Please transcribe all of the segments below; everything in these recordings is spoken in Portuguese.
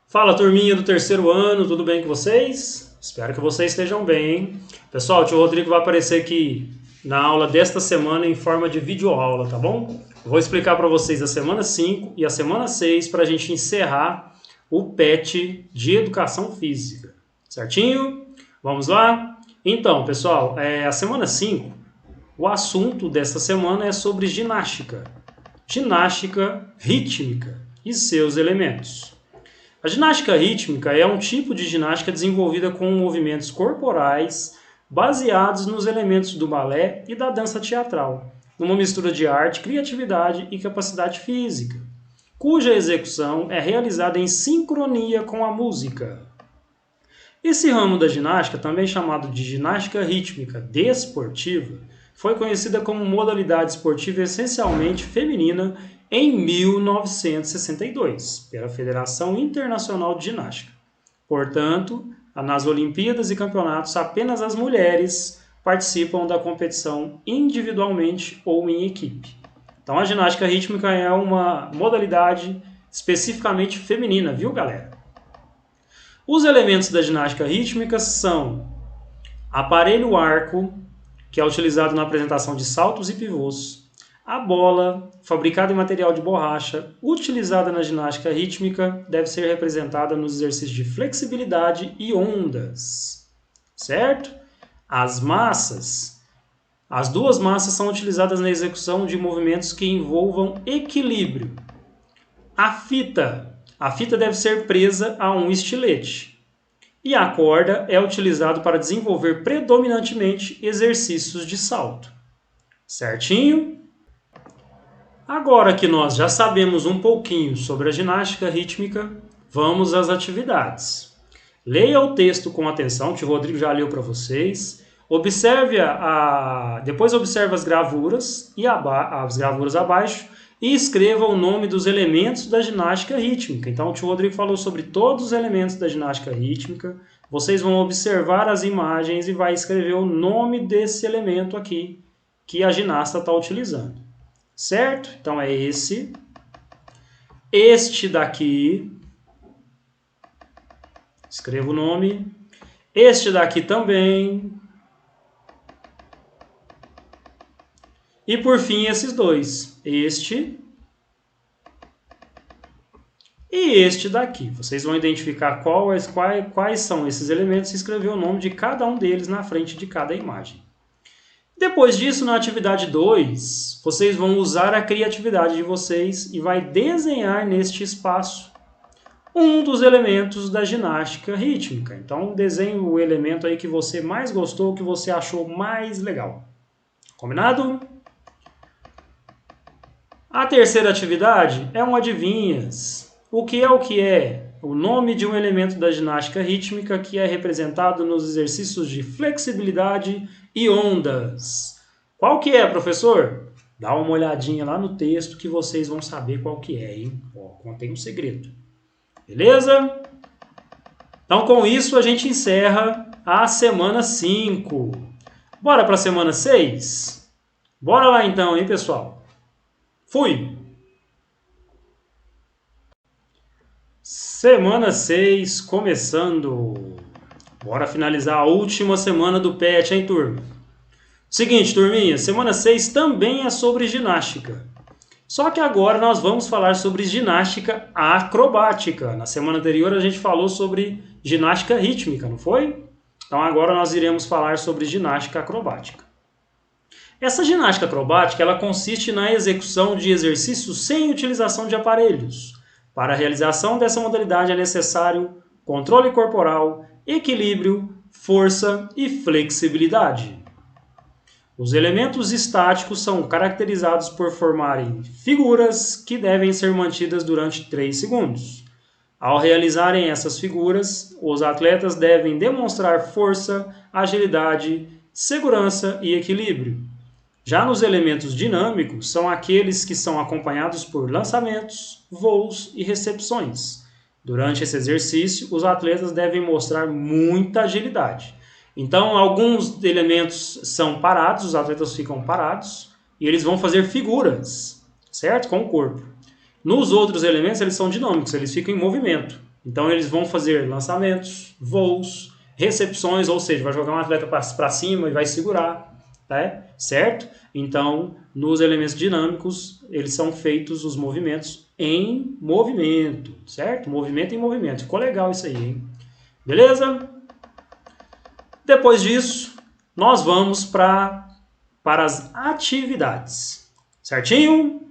Fala, turminha do terceiro ano, tudo bem com vocês? Espero que vocês estejam bem, hein? Pessoal, o tio Rodrigo vai aparecer aqui na aula desta semana em forma de videoaula, tá bom? Vou explicar para vocês a semana 5 e a semana 6 para a gente encerrar o PET de Educação Física, certinho? Vamos lá? Então, pessoal, a semana 5, o assunto dessa semana é sobre ginástica. Ginástica rítmica e seus elementos. A ginástica rítmica é um tipo de ginástica desenvolvida com movimentos corporais baseados nos elementos do balé e da dança teatral, numa mistura de arte, criatividade e capacidade física, cuja execução é realizada em sincronia com a música. Esse ramo da ginástica, também chamado de ginástica rítmica desportiva, foi conhecida como modalidade esportiva essencialmente feminina em 1962, pela Federação Internacional de Ginástica. Portanto, nas Olimpíadas e campeonatos, apenas as mulheres participam da competição individualmente ou em equipe. Então, a ginástica rítmica é uma modalidade especificamente feminina, viu, galera? Os elementos da ginástica rítmica são aparelho arco, que é utilizado na apresentação de saltos e pivôs, a bola, fabricada em material de borracha, utilizada na ginástica rítmica, deve ser representada nos exercícios de flexibilidade e ondas, certo? As massas, as duas massas são utilizadas na execução de movimentos que envolvam equilíbrio. A fita deve ser presa a um estilete. E a corda é utilizado para desenvolver predominantemente exercícios de salto. Certinho? Agora que nós já sabemos um pouquinho sobre a ginástica rítmica, vamos às atividades. Leia o texto com atenção, o tio Rodrigo já leu para vocês. Depois observe as gravuras e as gravuras abaixo e escreva o nome dos elementos da ginástica rítmica. Então, o tio Rodrigo falou sobre todos os elementos da ginástica rítmica. Vocês vão observar as imagens e vai escrever o nome desse elemento aqui que a ginasta está utilizando. Certo? Então, é esse. Este daqui. Escreva o nome. Este daqui também. E por fim, esses dois, este e este daqui. Vocês vão identificar quais são esses elementos e escrever o nome de cada um deles na frente de cada imagem. Depois disso, na atividade 2, vocês vão usar a criatividade de vocês e vai desenhar neste espaço um dos elementos da ginástica rítmica. Então, desenhe o elemento aí que você mais gostou, que você achou mais legal. Combinado? A terceira atividade é um adivinhas. O que é? O nome de um elemento da ginástica rítmica que é representado nos exercícios de flexibilidade e ondas. Qual que é, professor? Dá uma olhadinha lá no texto que vocês vão saber qual que é, hein? Contém um segredo. Beleza? Então, com isso, a gente encerra a semana 5. Bora para a semana 6? Bora lá então, hein, pessoal? Fui! Semana 6 começando. Bora finalizar a última semana do PET, hein, turma? Seguinte, turminha, semana 6 também é sobre ginástica. Só que agora nós vamos falar sobre ginástica acrobática. Na semana anterior a gente falou sobre ginástica rítmica, não foi? Então agora nós iremos falar sobre ginástica acrobática. Essa ginástica acrobática ela consiste na execução de exercícios sem utilização de aparelhos. Para a realização dessa modalidade é necessário controle corporal, equilíbrio, força e flexibilidade. Os elementos estáticos são caracterizados por formarem figuras que devem ser mantidas durante 3 segundos. Ao realizarem essas figuras, os atletas devem demonstrar força, agilidade, segurança e equilíbrio. Já nos elementos dinâmicos, são aqueles que são acompanhados por lançamentos, voos e recepções. Durante esse exercício, os atletas devem mostrar muita agilidade. Então, alguns elementos são parados, os atletas ficam parados, e eles vão fazer figuras, certo? Com o corpo. Nos outros elementos, eles são dinâmicos, eles ficam em movimento. Então eles vão fazer lançamentos, voos, recepções, ou seja, vai jogar um atleta para cima e vai segurar, tá? Certo? Então, nos elementos dinâmicos, eles são feitos os movimentos em movimento, certo? Movimento em movimento. Ficou legal isso aí, hein? Beleza? Depois disso, nós vamos para as atividades, certinho?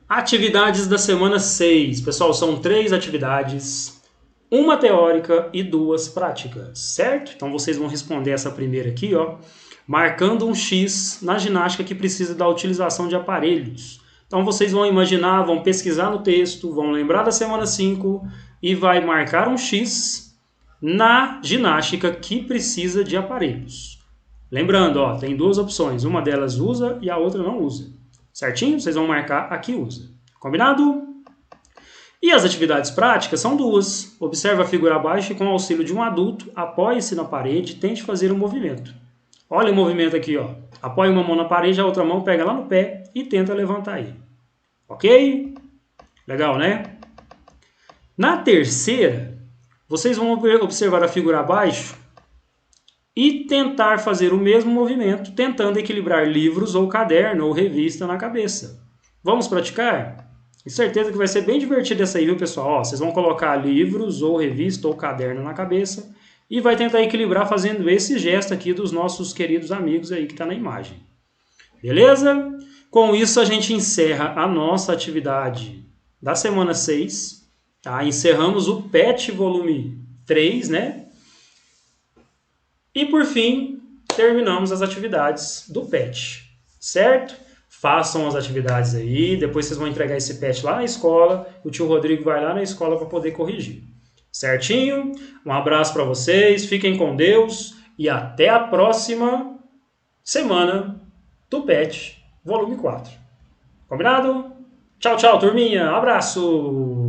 Atividades da semana 6. Pessoal, são 3 atividades, uma teórica e 2 práticas, certo? Então vocês vão responder essa primeira aqui, ó, marcando um X na ginástica que precisa da utilização de aparelhos. Então vocês vão imaginar, vão pesquisar no texto, vão lembrar da semana 5 e vai marcar um X na ginástica que precisa de aparelhos. Lembrando, ó, tem 2 opções, uma delas usa e a outra não usa. Certinho? Vocês vão marcar a que usa. Combinado? E as atividades práticas são 2. Observe a figura abaixo e com o auxílio de um adulto, apoie-se na parede e tente fazer um movimento. Olha o movimento aqui, ó. Apoie uma mão na parede, a outra mão pega lá no pé e tenta levantar ele. Ok? Legal, né? Na terceira, vocês vão observar a figura abaixo e tentar fazer o mesmo movimento, tentando equilibrar livros ou caderno ou revista na cabeça. Vamos praticar? Tenho certeza que vai ser bem divertido essa aí, viu, pessoal? Ó, vocês vão colocar livros ou revista ou caderno na cabeça e vai tentar equilibrar fazendo esse gesto aqui dos nossos queridos amigos aí que está na imagem. Beleza? Com isso, a gente encerra a nossa atividade da semana 6. Tá? Encerramos o PET volume 3, né? E, por fim, terminamos as atividades do PET, certo? Façam as atividades aí, depois vocês vão entregar esse PET lá na escola, o tio Rodrigo vai lá na escola para poder corrigir. Certinho? Um abraço para vocês, fiquem com Deus e até a próxima semana do PET, volume 4. Combinado? Tchau, tchau, turminha. Abraço!